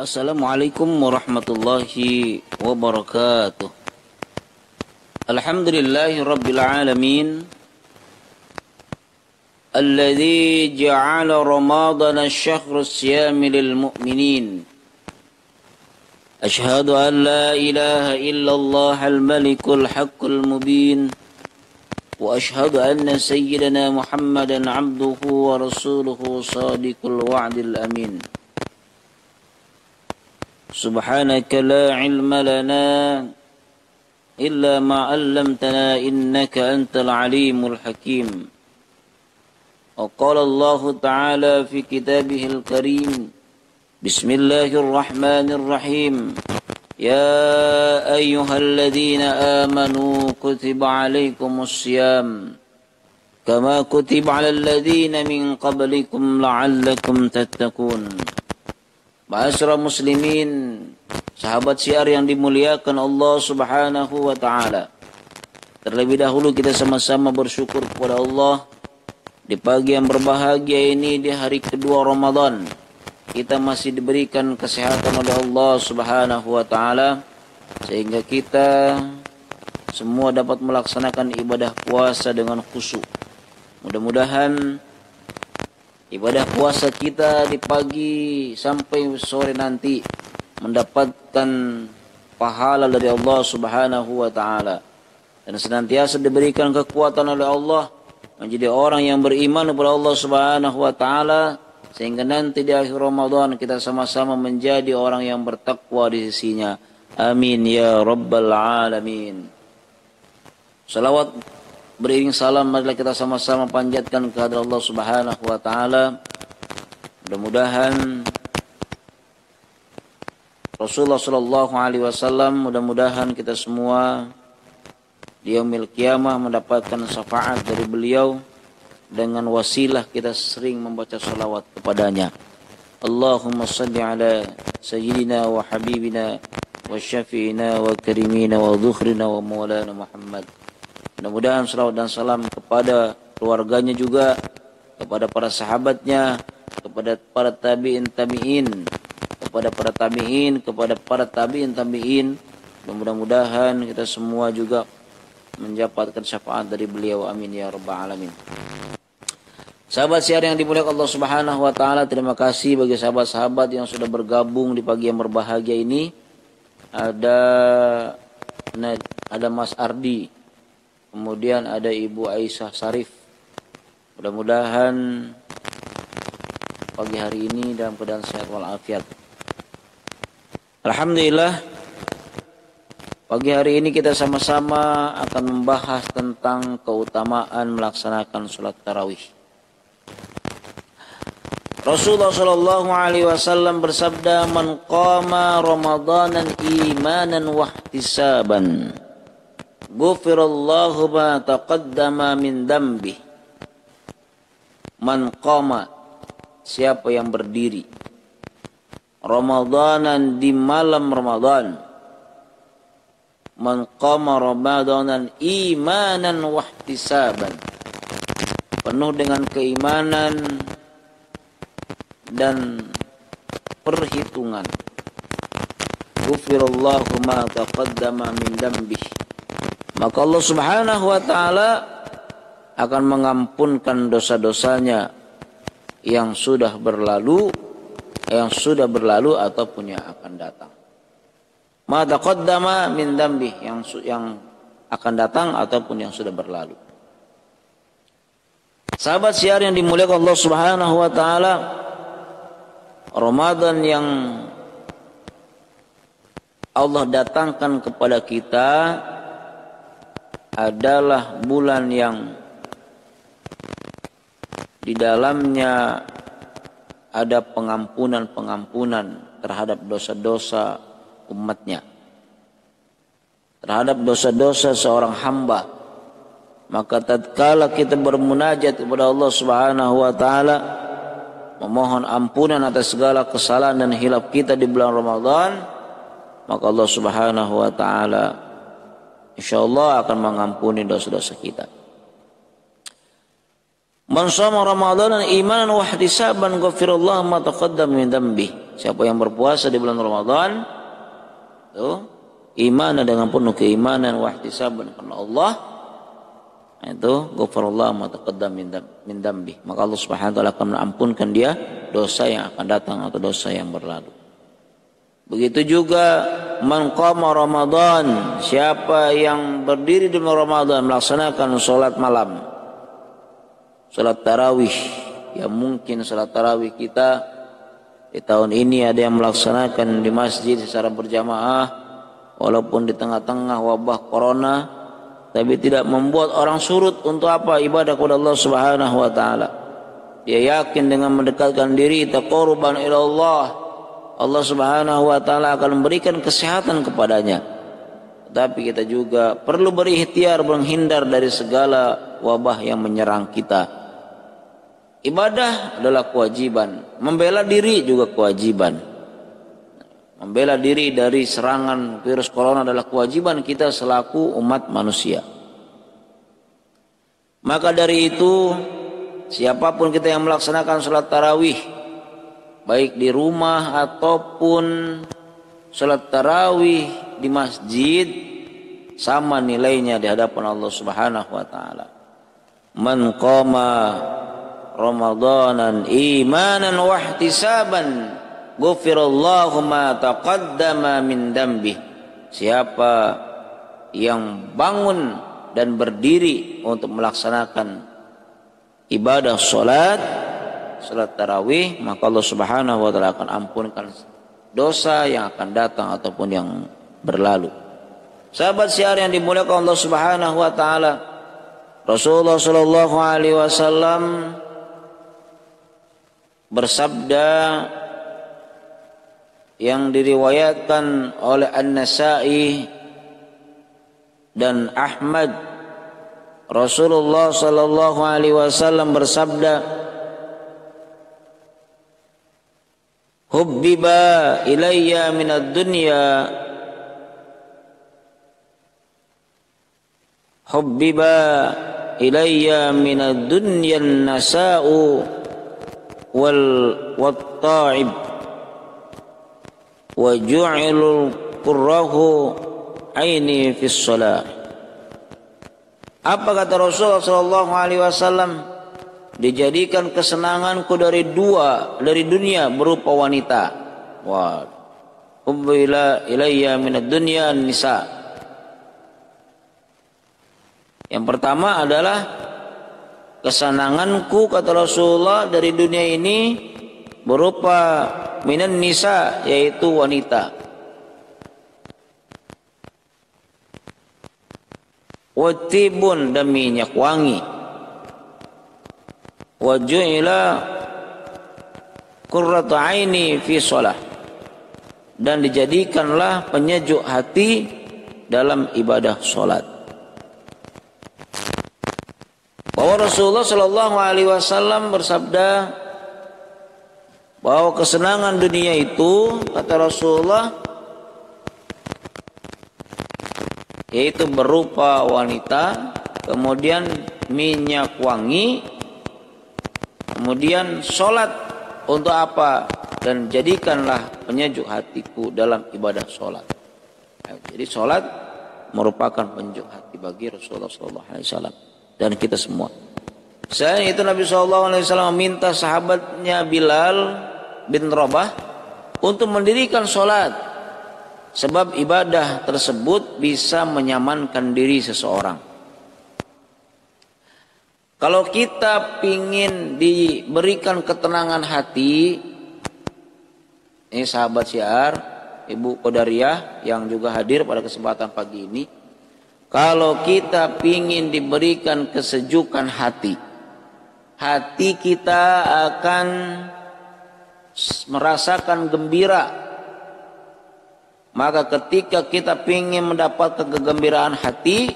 Assalamualaikum warahmatullahi wabarakatuh. Alhamdulillahi rabbil alamin. Alladzi ja'ala ramadana syahra siyami lil mu'minin. Ashhadu an la ilaha illallah al-malikul haqqul mubin. Wa ashhadu anna sayyidana Muhammadan abduhu wa rasuluhu sadiqul wa'dil amin. Subhanaka la ilma lana illa ma 'allamtana innaka antal alimul hakim. Wa qala Allah ta'ala fi kitabihil karim. Bismillahirrahmanirrahim. Ya ayyuhalladzina amanu kutiba 'alaikumus syiyam kama kutiba 'alal ladzina min qablikum la'allakum tattaqun. Ma'asyiral muslimin, sahabat syiar yang dimuliakan Allah Subhanahu wa taala. Terlebih dahulu kita sama-sama bersyukur kepada Allah di pagi yang berbahagia ini, di hari kedua Ramadan. Kita masih diberikan kesehatan oleh Allah Subhanahu wa taala sehingga kita semua dapat melaksanakan ibadah puasa dengan khusyuk. Mudah-mudahan ibadah puasa kita di pagi sampai sore nanti mendapatkan pahala dari Allah Subhanahu wa taala dan senantiasa diberikan kekuatan oleh Allah menjadi orang yang beriman kepada Allah Subhanahu wa taala sehingga nanti di akhir Ramadan kita sama-sama menjadi orang yang bertakwa di sisinya. Amin ya rabbal alamin. Salawat beriring salam marilah kita sama-sama panjatkan kehadirat Allah Subhanahu wa taala. Mudah-mudahan Rasulullah sallallahu alaihi wasallam, mudah-mudahan kita semua di yaumil qiyamah mendapatkan syafaat dari beliau dengan wasilah kita sering membaca salawat kepadanya. Allahumma salli ala sayyidina wa habibina wa syafi'ina wa karimina wa dhukhrina wa maulana Muhammad. Mudah-mudahan salawat dan salam kepada keluarganya juga, kepada para sahabatnya, kepada para tabi'in, kepada para tabi'in, kepada para tabi'in. Mudah-mudahan kita semua juga mendapatkan syafaat dari beliau. Amin ya rabbal alamin. Sahabat syiar yang dimuliakan Allah Subhanahu wa taala, terima kasih bagi sahabat-sahabat yang sudah bergabung di pagi yang berbahagia ini. Ada Mas Ardi, kemudian ada Ibu Aisyah Sarif. Mudah-mudahan pagi hari ini dalam keadaan sehat walafiat. Alhamdulillah, pagi hari ini kita sama-sama akan membahas tentang keutamaan melaksanakan sholat tarawih. Rasulullah sallallahu alaihi wasallam bersabda, "Man qama ramadanan imanan wa ihtisaban, ghufirallahu ma taqaddama min dambi." Man qama, siapa yang berdiri Ramadanan, di malam Ramadan. Man qama ramadanan imanan wa ihtisaban, penuh dengan keimanan dan perhitungan. Ghufirallahu ma taqaddama min dambi, maka Allah Subhanahu wa taala akan mengampunkan dosa-dosanya yang sudah berlalu ataupun yang akan datang. Ma taqaddama min dambi, yang akan datang ataupun yang sudah berlalu. Sahabat syiar yang dimuliakan Allah Subhanahu wa taala, Ramadan yang Allah datangkan kepada kita adalah bulan yang di dalamnya ada pengampunan terhadap dosa-dosa umatnya, terhadap dosa-dosa seorang hamba. Maka tatkala kita bermunajat kepada Allah Subhanahu wa taala, memohon ampunan atas segala kesalahan dan hilaf kita di bulan Ramadan, maka Allah Subhanahu wa taala insyaallah akan mengampuni dosa-dosa kita. Man shoma Ramadhanan imanan wa ihtisaban ghafirallahu ma taqaddama min dhanbi. Siapa yang berpuasa di bulan Ramadan itu iman dengan penuh keimanan wa ihtisaban karena Allah, itu ghafirallahu ma taqaddama min dhanbi. Maka Allah Subhanahu wa taala akan mengampunkan dia dosa yang akan datang atau dosa yang berlalu. Begitu juga man qama Ramadan, siapa yang berdiri di bulan Ramadan melaksanakan salat malam, salat tarawih. Ya mungkin salat tarawih kita di tahun ini ada yang melaksanakan di masjid secara berjamaah walaupun di tengah-tengah wabah corona, tapi tidak membuat orang surut untuk apa? Ibadah kepada Allah Subhanahu wa taala. Dia yakin dengan mendekatkan diri taqarruban ila Allah Subhanahu wa taala akan memberikan kesehatan kepadanya. Tapi kita juga perlu berikhtiar menghindar dari segala wabah yang menyerang kita. Ibadah adalah kewajiban, membela diri juga kewajiban. Membela diri dari serangan virus corona adalah kewajiban kita selaku umat manusia. Maka dari itu, siapapun kita yang melaksanakan sholat tarawih, baik di rumah ataupun sholat tarawih di masjid, sama nilainya di hadapan Allah Subhanahu wa taala. Man qama Ramadanan imanan wa ihtisaban ghufirallahu ma taqaddama min dhanbi. Siapa yang bangun dan berdiri untuk melaksanakan ibadah salat tarawih, maka Allah Subhanahu wa taala akan ampunkan dosa yang akan datang ataupun yang berlalu. Sahabat siar yang dimuliakan Allah Subhanahu wa taala, Rasulullah sallallahu alaihi wasallam bersabda yang diriwayatkan oleh An-Nasa'i dan Ahmad. Rasulullah sallallahu alaihi wasallam bersabda, hubbiba ilayya minad dunya hubbiba ilayya minad dunya an-nasa'u wal ta'ib wa ju'ilul qurrahu aini fis shalah. Apa kata Rasulullah sallallahu alaihi wasallam? Dijadikan kesenanganku dari dunia berupa wanita. Wa ubbila ilayya minad dunya nisa. Yang pertama adalah kesenanganku kata Rasulullah dari dunia ini berupa minan nisa, yaitu wanita. Watibun, dan minyak wangi. Waju'ila qurratu aini fi shalah, dan dijadikanlah penyejuk hati dalam ibadah salat. Bahwa Rasulullah sallallahu alaihi wasallam bersabda bahwa kesenangan dunia itu, kata Rasulullah, yaitu berupa wanita, kemudian minyak wangi, kemudian sholat. Untuk apa? Dan jadikanlah penyejuk hatiku dalam ibadah sholat. Jadi sholat merupakan penyejuk hati bagi Rasulullah SAW dan kita semua. Selain itu Nabi SAW meminta sahabatnya Bilal bin Rabah untuk mendirikan sholat, sebab ibadah tersebut bisa menyamankan diri seseorang. Kalau kita ingin diberikan ketenangan hati, ini sahabat syiar, Ibu Qadariyah yang juga hadir pada kesempatan pagi ini, kalau kita ingin diberikan kesejukan hati, hati kita akan merasakan gembira. Maka ketika kita ingin mendapatkan kegembiraan hati,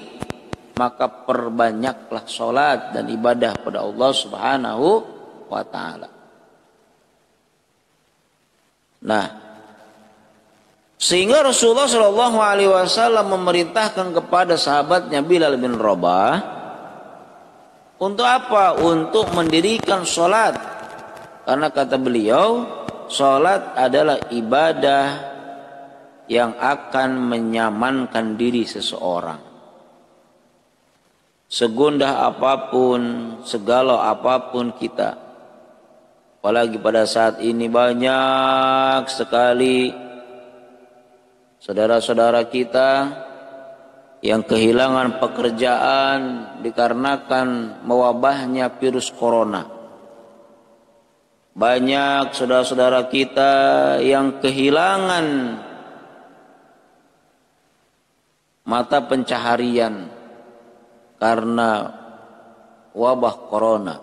maka perbanyaklah sholat dan ibadah pada Allah Subhanahu wa ta'ala. Nah, sehingga Rasulullah Shallallahu Alaihi Wasallam memerintahkan kepada sahabatnya Bilal bin Rabah Untuk apa? Untuk mendirikan sholat. Karena kata beliau, sholat adalah ibadah yang akan menyamankan diri seseorang. Segundah apapun, segalau apapun kita, apalagi pada saat ini banyak sekali saudara-saudara kita yang kehilangan pekerjaan dikarenakan mewabahnya virus corona. Banyak saudara-saudara kita yang kehilangan mata pencaharian karena wabah corona.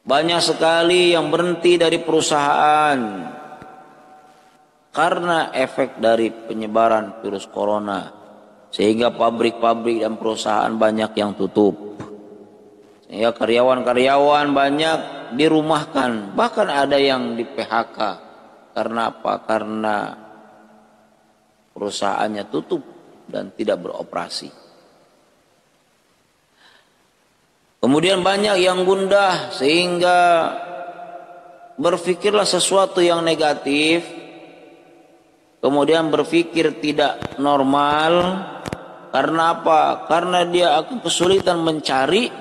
Banyak sekali yang berhenti dari perusahaan karena efek dari penyebaran virus corona, sehingga pabrik-pabrik dan perusahaan banyak yang tutup, sehingga karyawan-karyawan banyak dirumahkan, bahkan ada yang di PHK. Karena apa? Karena perusahaannya tutup dan tidak beroperasi. Kemudian banyak yang gundah sehingga berpikirlah sesuatu yang negatif, kemudian berpikir tidak normal. Karena apa? Karena dia akan kesulitan mencari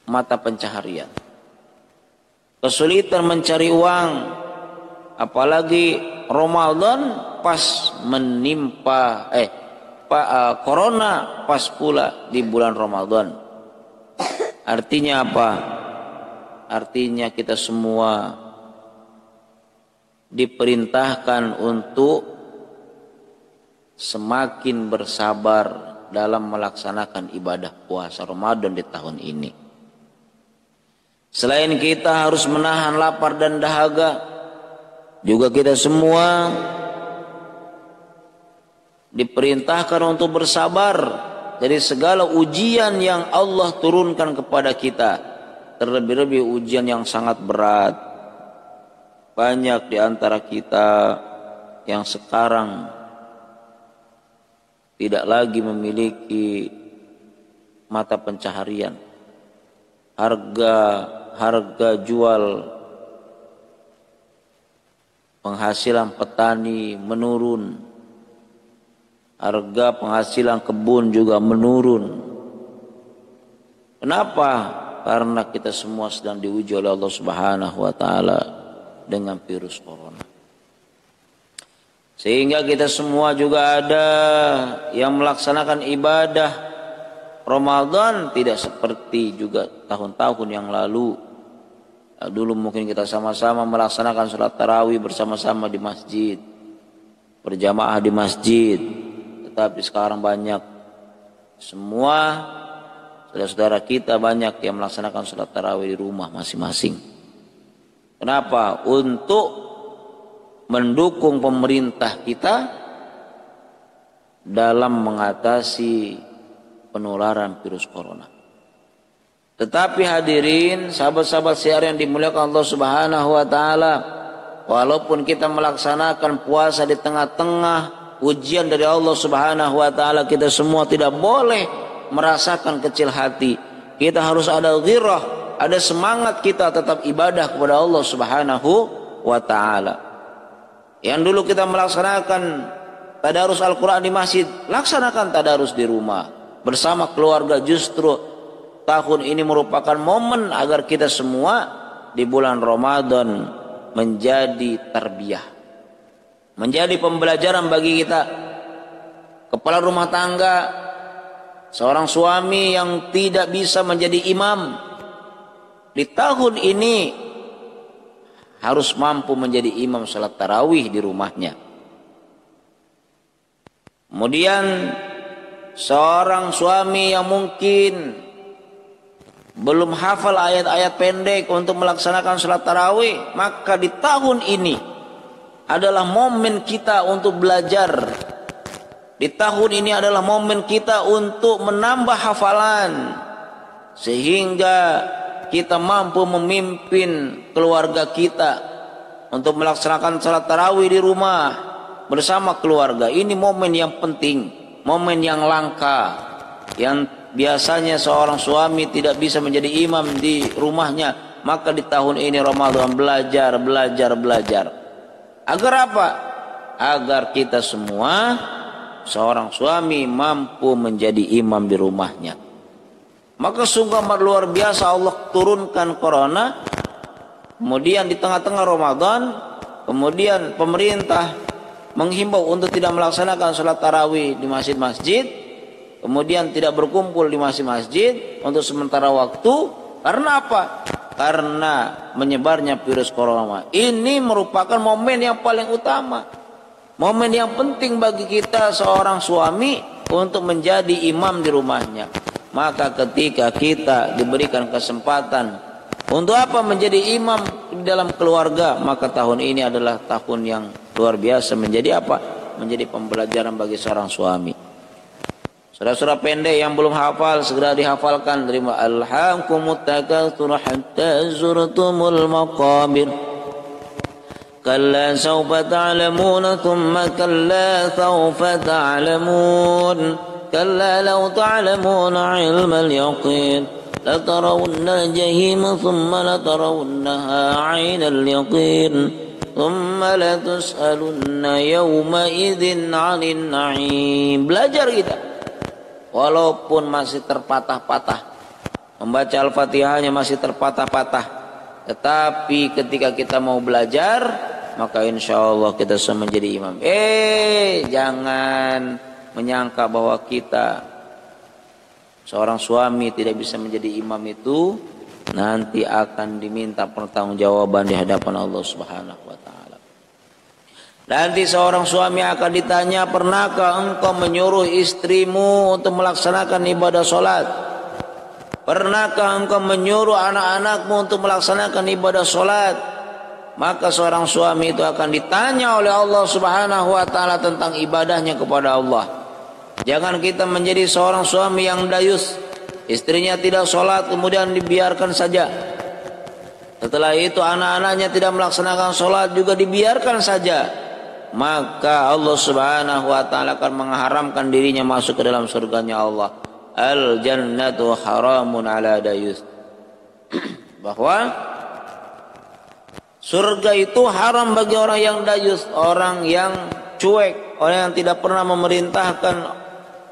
mata pencaharian, kesulitan mencari uang, apalagi Ramadan pas menimpa corona pas pula di bulan Ramadan. Artinya apa? Artinya kita semua diperintahkan untuk semakin bersabar dalam melaksanakan ibadah puasa Ramadan di tahun ini. Selain kita harus menahan lapar dan dahaga, juga kita semua diperintahkan untuk bersabar dari segala ujian yang Allah turunkan kepada kita, terlebih-lebih ujian yang sangat berat. Banyak di antara kita yang sekarang tidak lagi memiliki mata pencaharian. Harga jual penghasilan petani menurun. Harga penghasilan kebun juga menurun. Kenapa? Karena kita semua sedang diuji oleh Allah Subhanahu wa taala dengan virus corona. Sehingga kita semua juga ada yang melaksanakan ibadah Ramadan tidak seperti juga tahun-tahun yang lalu. Dulu mungkin kita sama-sama melaksanakan sholat tarawih bersama-sama di masjid, berjamaah di masjid. Tetapi sekarang banyak, semua saudara-saudara kita banyak yang melaksanakan sholat tarawih di rumah masing-masing. Kenapa? Untuk mendukung pemerintah kita dalam mengatasi penularan virus corona. Tetapi hadirin, sahabat-sahabat siar yang dimuliakan Allah Subhanahu wa taala, walaupun kita melaksanakan puasa di tengah-tengah ujian dari Allah Subhanahu wa taala, kita semua tidak boleh merasakan kecil hati. Kita harus ada ghirah, ada semangat kita tetap ibadah kepada Allah Subhanahu wa taala. Yang dulu kita melaksanakan tadarus Al-Qur'an di masjid, laksanakan tadarus di rumah bersama keluarga. Justru tahun ini merupakan momen agar kita semua di bulan Ramadan menjadi tarbiyah, menjadi pembelajaran bagi kita. Kepala rumah tangga, seorang suami yang tidak bisa menjadi imam di tahun ini harus mampu menjadi imam salat tarawih di rumahnya. Kemudian seorang suami yang mungkin belum hafal ayat-ayat pendek untuk melaksanakan salat tarawih, maka di tahun ini adalah momen kita untuk belajar. Di tahun ini adalah momen kita untuk menambah hafalan, sehingga kita mampu memimpin keluarga kita untuk melaksanakan salat tarawih di rumah bersama keluarga. Ini momen yang penting, momen yang langka. yang biasanya seorang suami tidak bisa menjadi imam di rumahnya, maka di tahun ini Ramadan belajar. Agar apa? Agar kita semua seorang suami mampu menjadi imam di rumahnya. Maka sungguh amat luar biasa Allah turunkan corona. Kemudian di tengah-tengah Ramadan, kemudian pemerintah menghimbau untuk tidak melaksanakan sholat tarawih di masjid-masjid, kemudian tidak berkumpul di masjid-masjid untuk sementara waktu. Karena apa? Karena menyebarnya virus corona. Ini merupakan momen yang paling utama, momen yang penting bagi kita seorang suami untuk menjadi imam di rumahnya. Maka ketika kita diberikan kesempatan untuk apa? Menjadi imam di dalam keluarga, maka tahun ini adalah tahun yang luar biasa. Menjadi apa? Menjadi pembelajaran bagi seorang suami. Surah-surah pendek yang belum hafal segera dihafalkan. Terima. Alhaakumut takatsur hatta zurtumul maqabir. Kalla sawfa ta'lamun thumma kalla sawfa ta'lamun. Kalla law ta'lamun 'ilmal yaqin. لترون الجحيم ثم لترونها عين اليقين ثم لتسألن يومئذ عن النعيم. Belajar kita walaupun masih terpatah-patah, membaca Al-Fatihahnya masih terpatah-patah, tetapi ketika kita mau belajar maka insya Allah kita bisa menjadi imam. Jangan menyangka bahwa kita seorang suami tidak bisa menjadi imam itu nanti akan diminta pertanggungjawaban di hadapan Allah Subhanahu wa taala. Nanti seorang suami akan ditanya, pernahkah engkau menyuruh istrimu untuk melaksanakan ibadah salat? Pernahkah engkau menyuruh anak-anakmu untuk melaksanakan ibadah salat? Maka seorang suami itu akan ditanya oleh Allah Subhanahu wa taala tentang ibadahnya kepada Allah. Jangan kita menjadi seorang suami yang dayus, istrinya tidak sholat kemudian dibiarkan saja. Setelah itu anak-anaknya tidak melaksanakan sholat juga dibiarkan saja. Maka Allah Subhanahu wa taala akan mengharamkan dirinya masuk ke dalam surganya Allah. Al jannatu haramun ala dayus. Bahwa surga itu haram bagi orang yang dayus, orang yang cuek, orang yang tidak pernah memerintahkan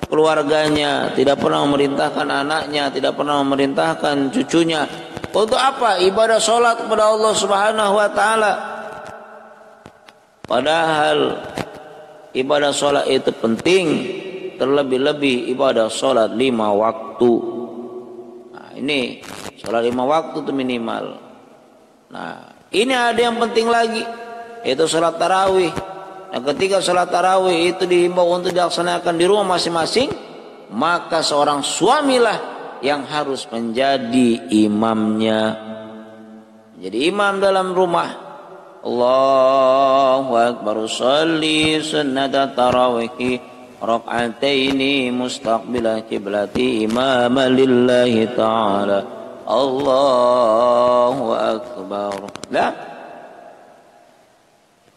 keluarganya, tidak pernah memerintahkan anaknya, tidak pernah memerintahkan cucunya. Untuk apa? Ibadah sholat kepada Allah Subhanahu wa taala. Padahal ibadah sholat itu penting, terlebih-lebih ibadah sholat 5 waktu. Nah, ini sholat 5 waktu itu minimal. Nah, ini ada yang penting lagi, yaitu sholat tarawih. Nah, ketika sholat tarawih itu dihimbau untuk dilaksanakan di rumah masing-masing, maka seorang suamilah yang harus menjadi imamnya, menjadi imam dalam rumah. Allahu Akbar, sholli sunnata tarawih rak'ataini mustaqbila kiblati imama lillahi ta'ala. Allahu Akbar.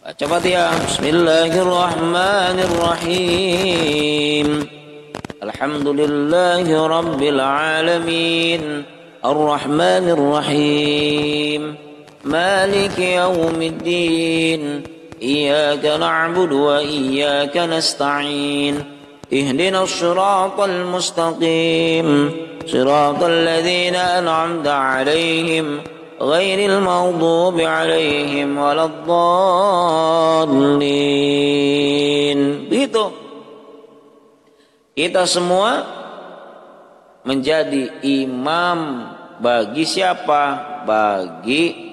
Baca Fatihah. Bismillahirrahmanirrahim. Alhamdulillahi rabbil alamin. Ar-Rahmanir Rahim. Maliki yaumiddin. Iyyaka na'budu wa iyyaka nasta'in. Ihdinas siratal mustaqim. Siratal ladzina an'amta 'alaihim ghairil maghdubi 'alaihim waladdallin. Begitu. Kita semua menjadi imam bagi siapa? Bagi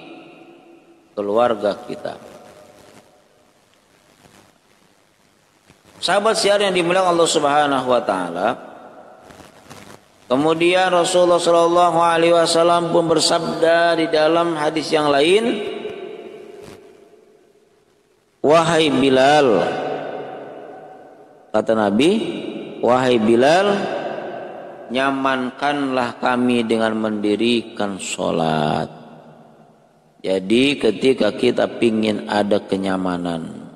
keluarga kita. Sahabat siar yang dimuliakan Allah Subhanahu wa taala. Kemudian Rasulullah Shallallahu Alaihi Wasallam pun bersabda di dalam hadis yang lain, wahai Bilal, kata Nabi, wahai Bilal, nyamankanlah kami dengan mendirikan sholat. Jadi ketika kita pingin ada kenyamanan,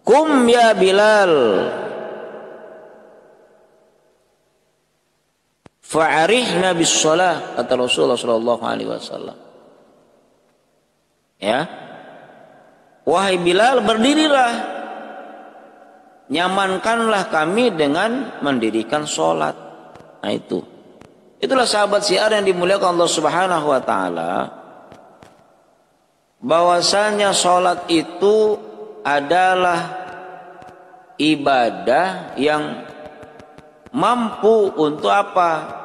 kum ya Bilal, fa'arihna bis shalah, kata Rasulullah sallallahu alaihi wasallam. Ya. Wahai Bilal, berdirilah. Nyamankanlah kami dengan mendirikan salat. Nah itu. Itulah sahabat syiar yang dimuliakan Allah Subhanahu wa taala. Bahwasanya salat itu adalah ibadah yang mampu untuk apa?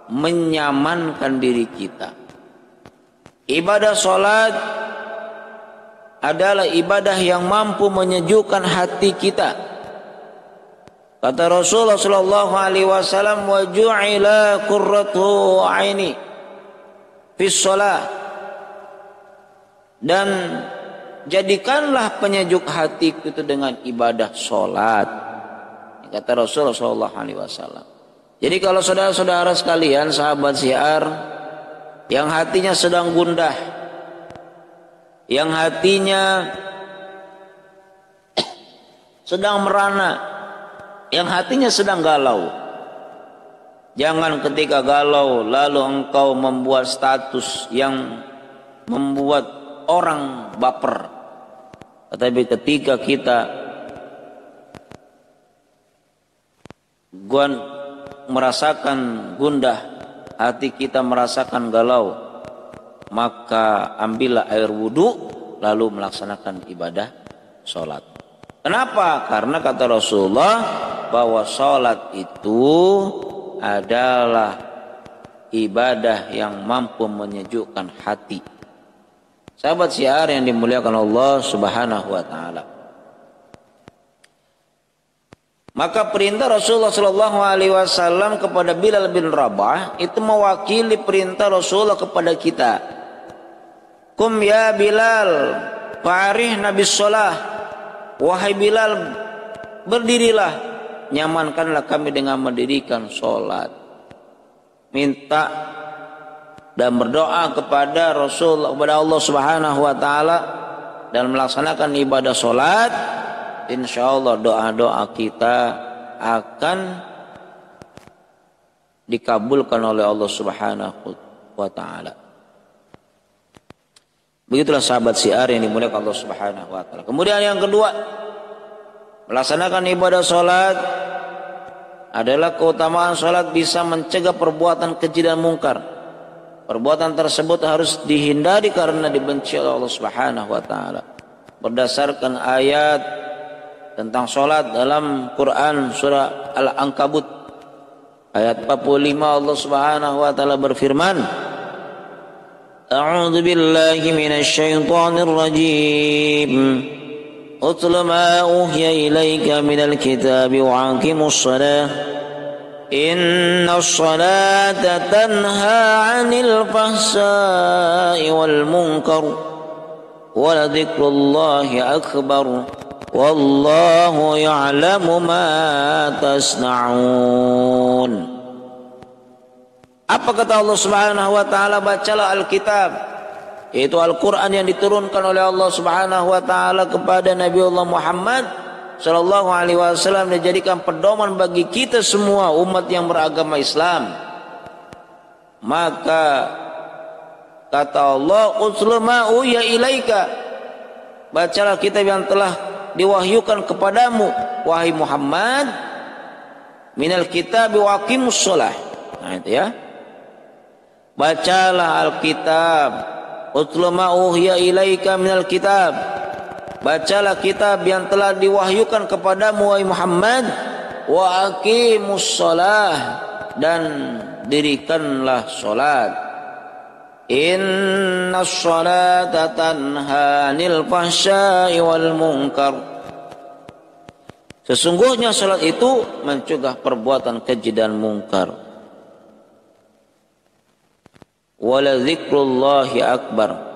Menyamankan diri kita. Ibadah salat adalah ibadah yang mampu menyejukkan hati kita. Kata Rasulullah sallallahu alaihi wasallam, wa ju'ila qurratu aini fis shalah, dan jadikanlah penyejuk hatiku itu dengan ibadah salat. Kata Rasulullah sallallahu alaihi wasallam. Jadi kalau saudara-saudara sekalian, sahabat syiar yang hatinya sedang gundah, yang hatinya sedang merana, yang hatinya sedang galau, jangan ketika galau lalu engkau membuat status yang membuat orang baper. Tetapi ketika kita merasakan gundah, hati kita merasakan galau, maka ambillah air wudhu lalu melaksanakan ibadah sholat. Kenapa? Karena kata Rasulullah bahwa sholat itu adalah ibadah yang mampu menyejukkan hati. Sahabat syiar yang dimuliakan Allah Subhanahu wa taala. Maka perintah Rasulullah sallallahu alaihi wasallam kepada Bilal bin Rabah itu mewakili perintah Rasulullah kepada kita. Kum ya Bilal, fa'arihna bis shalah. Wahai Bilal, berdirilah, nyamankanlah kami dengan mendirikan salat. Minta dan berdoa kepada Rasul, kepada Allah Subhanahu wa taala dan melaksanakan ibadah salat. Insyaallah doa-doa kita akan dikabulkan oleh Allah Subhanahu wa taala. Begitulah sahabat syiar yang dimuliakan Allah Subhanahu wa taala. Kemudian yang kedua, melaksanakan ibadah salat adalah keutamaan salat bisa mencegah perbuatan keji dan mungkar. Perbuatan tersebut harus dihindari karena dibenci oleh Allah Subhanahu wa taala. Berdasarkan ayat tentang salat dalam Quran surah Al-Ankabut ayat 45, Allah Subhanahu wa taala berfirman, A'udzu billahi minasy syaithanir rajim. Utlu ma uhiya ilaika minal kitabi wa aqimus shalah. Innas salata tanha 'anil fahsai wal munkar. Wa la dzikrullahi akbar. Wallahu ya'lamu ma tasna'un. Apa kata Allah Subhanahu wa taala? Bacalah Alkitab, yaitu Al-Qur'an yang diturunkan oleh Allah Subhanahu wa taala kepada Nabi Allah Muhammad sallallahu alaihi wasallam, dijadikan pedoman bagi kita semua umat yang beragama Islam. Maka kata Allah, "Utlu ma uhiya ilaika." Bacalah kitab yang telah diwahyukan kepadamu wahai Muhammad, minal kitab wa aqimus shalah. Nah itu ya. Bacalah Alkitab. Utlu ma uhiya ilaika minal kitab. Bacalah kitab yang telah diwahyukan kepadamu wahai Muhammad, wa aqimus shalah, dan dirikanlah salat. Inna sholata tanha 'anil fahsya'i wal munkar. Sesungguhnya salat itu mencegah perbuatan keji dan mungkar. Wala dzikrullahi akbar.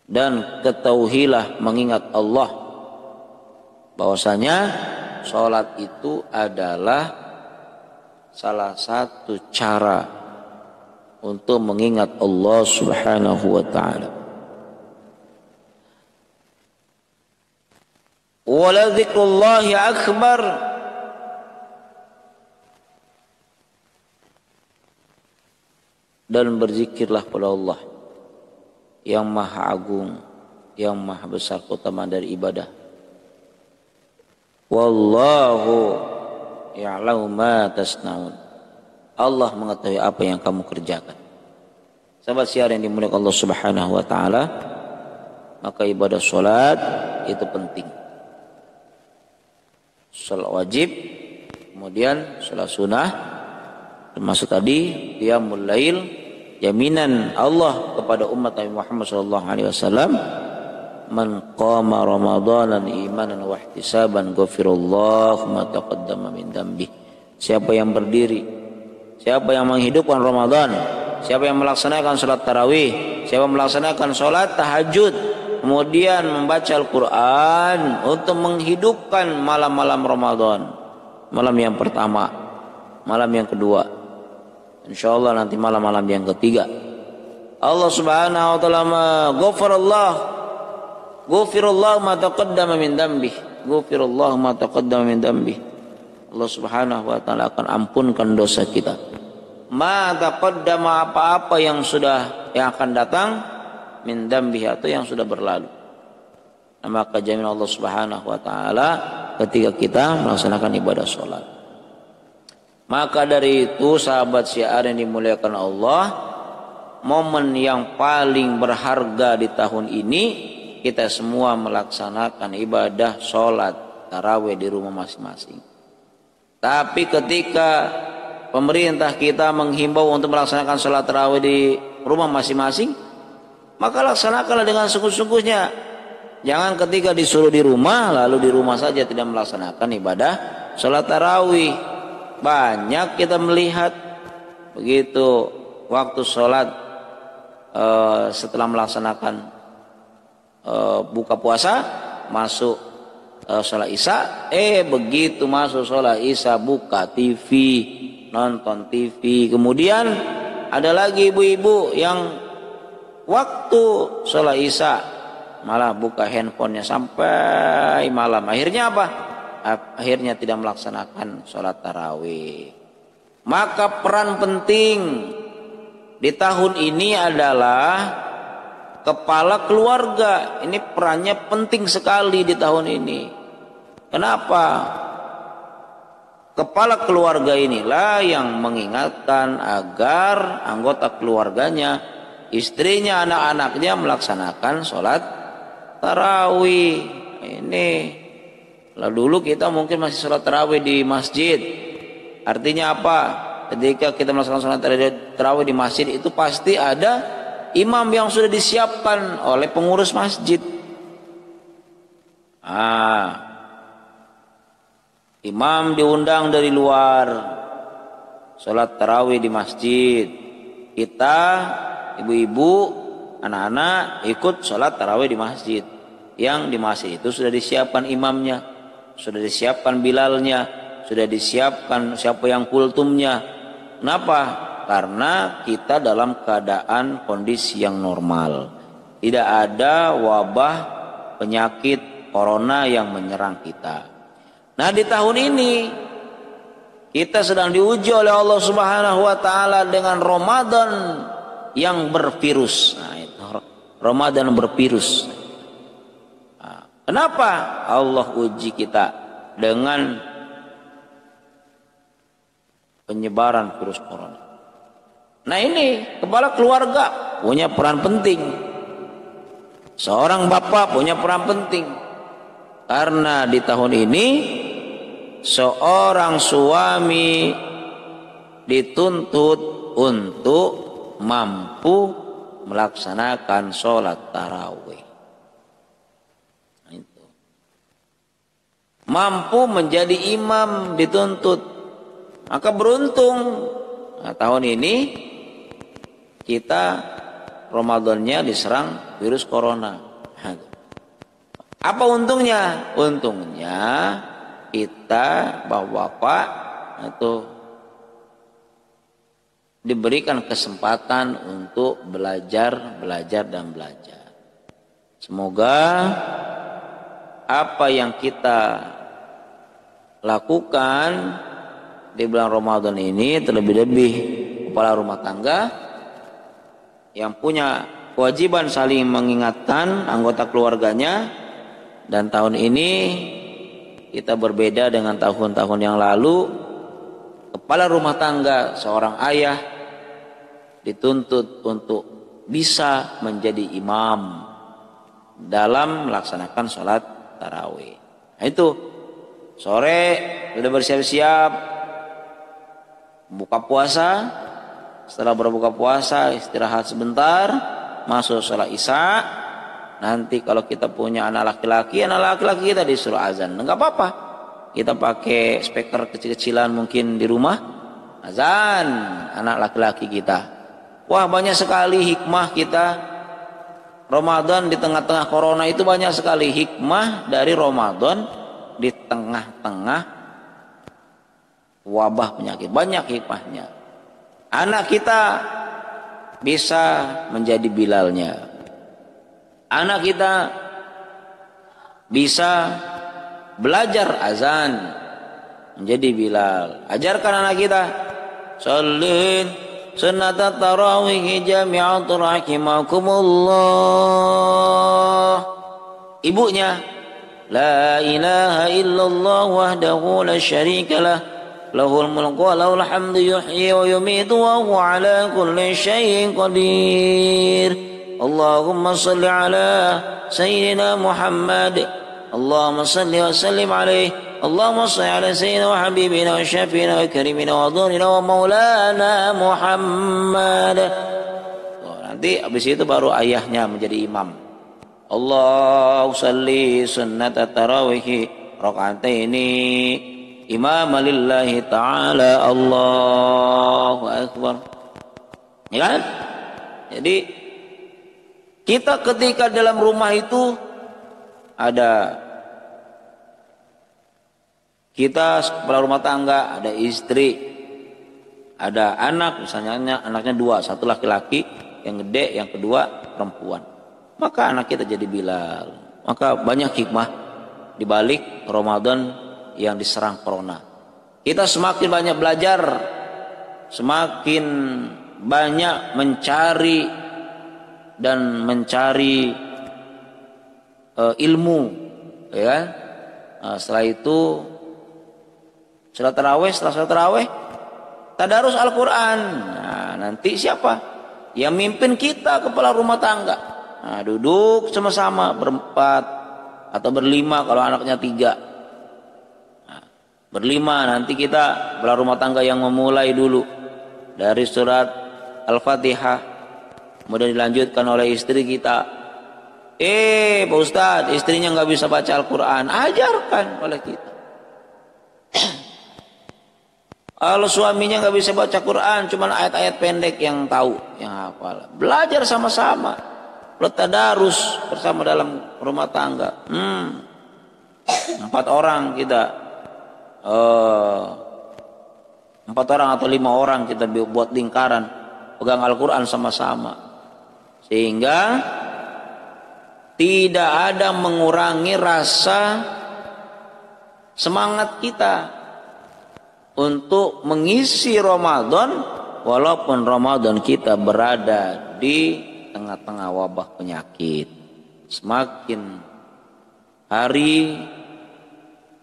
Dan ketahuilah mengingat Allah bahwasanya salat itu adalah salah satu cara untuk mengingat Allah Subhanahu wa taala. Wala dzikrullahi akbar. dan berzikirlah kepada Allah yang maha agung, yang maha besar keutamaan dari ibadah. Wallahu ya'lamu ma tasnaun. Allah mengetahui apa yang kamu kerjakan. Sahabat siar yang dimuliakan Allah Subhanahu wa taala, maka ibadah salat itu penting. Salat wajib, kemudian salat sunnah, termasuk tadi qiyamul lail, jaminan Allah kepada umat Nabi Muhammad sallallahu alaihi wasallam, man qama ramadanan imanan wa ihtisaban ghafirallahu ma taqaddama min dzambi. Siapa yang berdiri, siapa yang menghidupkan Ramadan, siapa yang melaksanakan salat tarawih, siapa yang melaksanakan salat tahajud, kemudian membaca Al-Quran untuk menghidupkan malam-malam Ramadan, malam yang pertama, malam yang kedua, insyaallah nanti malam-malam yang ketiga, Allah Subhanahu wa taala ghafirallahu ma taqaddama min dzambi, ghafirallahu ma taqaddama min dzambi. Allah Subhanahu wa taala akan ampunkan dosa kita. Ma taqaddama, apa-apa yang akan datang, min dzambi, atau yang sudah berlalu. Nah, maka jamin Allah Subhanahu wa taala ketika kita melaksanakan ibadah salat. Maka dari itu sahabat syiar yang dimuliakan Allah, momen yang paling berharga di tahun ini kita semua melaksanakan ibadah salat tarawih di rumah masing-masing. Tapi ketika pemerintah kita menghimbau untuk melaksanakan salat tarawih di rumah masing-masing, maka laksanakanlah dengan sungguh-sungguhnya. Jangan ketika disuruh di rumah, lalu di rumah saja tidak melaksanakan ibadah salat tarawih. Banyak kita melihat begitu waktu salat setelah melaksanakan buka puasa, masuk salat isya, begitu masuk salat isya buka TV, nonton TV. Kemudian ada lagi ibu-ibu yang waktu sholat isya malah buka handphonenya sampai malam. Akhirnya apa? Akhirnya tidak melaksanakan sholat tarawih. Maka peran penting di tahun ini adalah kepala keluarga. Ini perannya penting sekali di tahun ini. Kenapa? Kepala keluarga inilah yang mengingatkan agar anggota keluarganya, istrinya, anak-anaknya melaksanakan sholat tarawih. Ini lah, dulu kita mungkin masih sholat tarawih di masjid. Artinya apa? Ketika kita melaksanakan sholat tarawih di masjid, itu pasti ada imam yang sudah disiapkan oleh pengurus masjid. Imam diundang dari luar sholat tarawih di masjid. Kita ibu-ibu, anak-anak ikut sholat tarawih di masjid. Yang di masjid itu sudah disiapkan imamnya, sudah disiapkan bilalnya, sudah disiapkan siapa yang kultumnya. Kenapa? Karena kita dalam keadaan kondisi yang normal, tidak ada wabah penyakit corona yang menyerang kita. Nah, di tahun ini kita sedang diuji oleh Allah Subhanahu wa taala dengan Ramadan yang bervirus. Nah, itu Ramadan bervirus. Nah, kenapa Allah uji kita dengan penyebaran virus corona? Nah, ini kepala keluarga punya peran penting. Seorang bapak punya peran penting. Karena di tahun ini seorang suami dituntut untuk mampu melaksanakan sholat tarawih. Itu. Mampu menjadi imam dituntut. Maka beruntung, nah, tahun ini kita Ramadannya diserang virus corona. Apa untungnya? Untungnya kita bapak-bapak itu diberikan kesempatan untuk belajar. Semoga apa yang kita lakukan di bulan Ramadan ini, terlebih-lebih kepala rumah tangga, yang punya kewajiban saling mengingatkan anggota keluarganya. Dan tahun ini kita berbeda dengan tahun-tahun yang lalu. Kepala rumah tangga seorang ayah dituntut untuk bisa menjadi imam dalam melaksanakan sholat tarawih. Nah, itu sore sudah bersiap-siap buka puasa. Setelah berbuka puasa istirahat sebentar, masuk sholat isya. Nanti kalau kita punya anak laki-laki kita disuruh azan. Enggak apa-apa, kita pakai speaker kecil-kecilan mungkin di rumah, azan anak laki-laki kita. Wah, banyak sekali hikmah kita. Ramadan di tengah-tengah corona itu banyak sekali hikmah dari Ramadan di tengah-tengah wabah penyakit. Banyak hikmahnya. Anak kita bisa menjadi Bilalnya. Anak kita bisa belajar azan menjadi Bilal. Ajarkan anak kita shallin sunnatat tarawih jami'at rahimakumullah. Ibunya la ilaha illallah wahdahu la syarikalah lahul mulku wa lahul hamdu yuhyi wa yumitu wa huwa ala kulli syai'in qadir. Allahumma salli ala sayyidina Muhammad. Allahumma salli wa sallim alaihi. Allahumma salli ala sayyidina wa habibina wa syafiina wa karimina wa dhurina wa maulana Muhammad. Nanti habis itu baru ayahnya menjadi imam. Allahumma salli sunnat tarawih raka'ataini imam lillahi ta'ala. Allahu akbar. Ya kan? Jadi kita ketika dalam rumah itu ada kita kepala rumah tangga, ada istri, ada anak, misalnya anaknya dua, satu laki-laki yang gede, yang kedua perempuan. Maka anak kita jadi Bilal. Maka banyak hikmah di balik Ramadan yang diserang corona. Kita semakin banyak belajar, semakin banyak mencari dan mencari ilmu, ya kan? Setelah itu setelah sholat tarawih tadarus Al-Quran. Nah, nanti siapa yang mimpin kita? Kepala rumah tangga. Nah, duduk sama-sama berempat atau berlima kalau anaknya 3. Nah, berlima nanti kita kepala rumah tangga yang memulai dulu dari surat Al-Fatihah. Kemudian dilanjutkan oleh istri kita. Pak Ustadz, istrinya nggak bisa baca Al-Quran, ajarkan oleh kita. Kalau suaminya nggak bisa baca Quran, cuma ayat-ayat pendek yang tahu, yang hafal, belajar sama-sama, tadarus bersama dalam rumah tangga. 4 orang kita, 4 orang atau 5 orang kita buat lingkaran, pegang Al-Quran sama-sama. Sehingga tidak ada mengurangi rasa semangat kita untuk mengisi Ramadan, walaupun Ramadan kita berada di tengah-tengah wabah penyakit. Semakin hari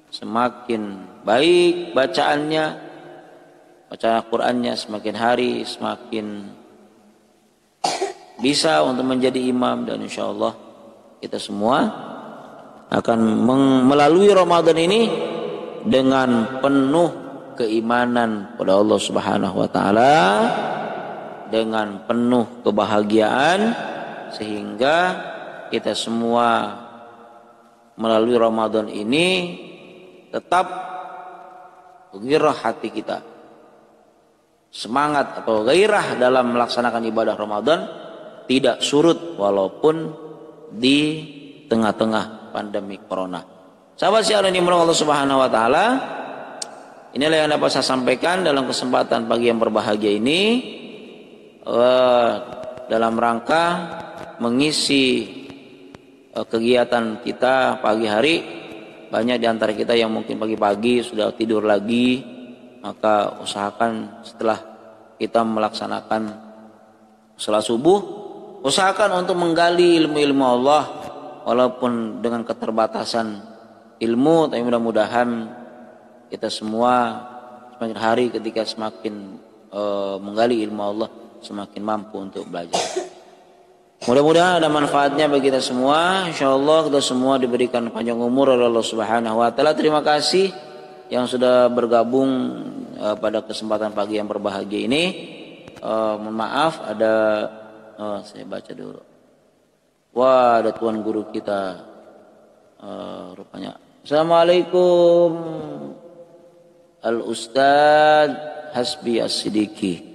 semakin baik bacaannya, bacaan Al-Qurannya, semakin hari semakin bisa untuk menjadi imam. Dan insya Allah kita semua akan melalui Ramadan ini dengan penuh keimanan pada Allah Subhanahu wa taala, dengan penuh kebahagiaan, sehingga kita semua melalui Ramadan ini tetap gairah hati kita, semangat atau gairah dalam melaksanakan ibadah Ramadan tidak surut walaupun di tengah-tengah pandemi corona. Sahabat sekalian yang dimuliakan Allah Subhanahu wa taala, inilah yang dapat saya sampaikan dalam kesempatan pagi yang berbahagia ini, dalam rangka mengisi kegiatan kita pagi hari. Banyak di antara kita yang mungkin pagi-pagi sudah tidur lagi, maka usahakan setelah kita melaksanakan salat subuh usahakan untuk menggali ilmu-ilmu Allah walaupun dengan keterbatasan ilmu, tapi mudah-mudahan kita semua semakin hari ketika semakin menggali ilmu Allah semakin mampu untuk belajar. Mudah-mudahan ada manfaatnya bagi kita semua. Insyaallah kita semua diberikan panjang umur oleh Allah Subhanahu wa taala. Terima kasih yang sudah bergabung pada kesempatan pagi yang berbahagia ini. Mohon maaf ada saya baca dulu. Wah, ada tuan guru kita rupanya. Assalamualaikum Al-Ustaz Hasbi As-Siddiqi.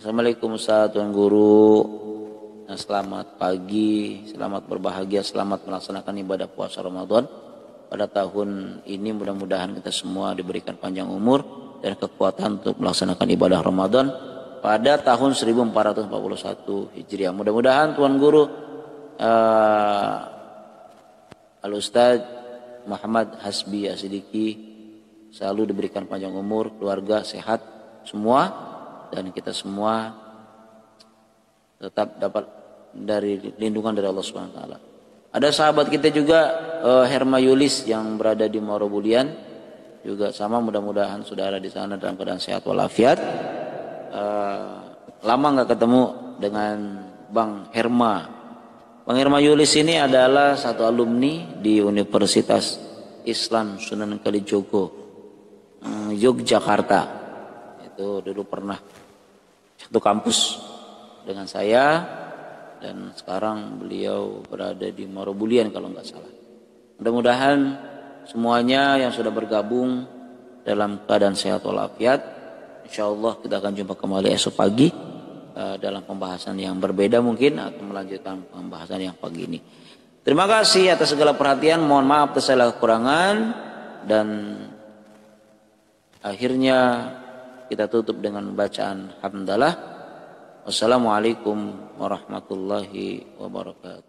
Assalamualaikum Ustaz, tuan guru. Selamat pagi, selamat berbahagia, selamat melaksanakan ibadah puasa Ramadan pada tahun ini. Mudah-mudahan kita semua diberikan panjang umur dan kekuatan untuk melaksanakan ibadah Ramadan pada tahun 1441 Hijriah. Mudah-mudahan Tuan Guru Al-Ustaz Muhammad Hasbi As-Siddiqi selalu diberikan panjang umur, keluarga sehat semua, dan kita semua tetap dapat dari lindungan dari Allah Subhanahu wa taala. Ada sahabat kita juga Herma Yulis yang berada di Muaro Bulian juga sama, mudah-mudahan saudara di sana dalam keadaan sehat walafiat. Lama nggak ketemu dengan Bang Herma. Bang Herma Yulis ini adalah satu alumni di Universitas Islam Sunan Kalijogo, Yogyakarta. Itu dulu pernah satu kampus dengan saya, dan sekarang beliau berada di Muaro Bulian kalau nggak salah. Mudah-mudahan semuanya yang sudah bergabung dalam keadaan sehat walafiat. Insyaallah kita akan jumpa kembali esok pagi dalam pembahasan yang berbeda mungkin, atau melanjutkan pembahasan yang pagi ini. Terima kasih atas segala perhatian. Mohon maaf atas segala kekurangan, dan akhirnya kita tutup dengan bacaan hamdalah. Wassalamualaikum warahmatullahi wabarakatuh.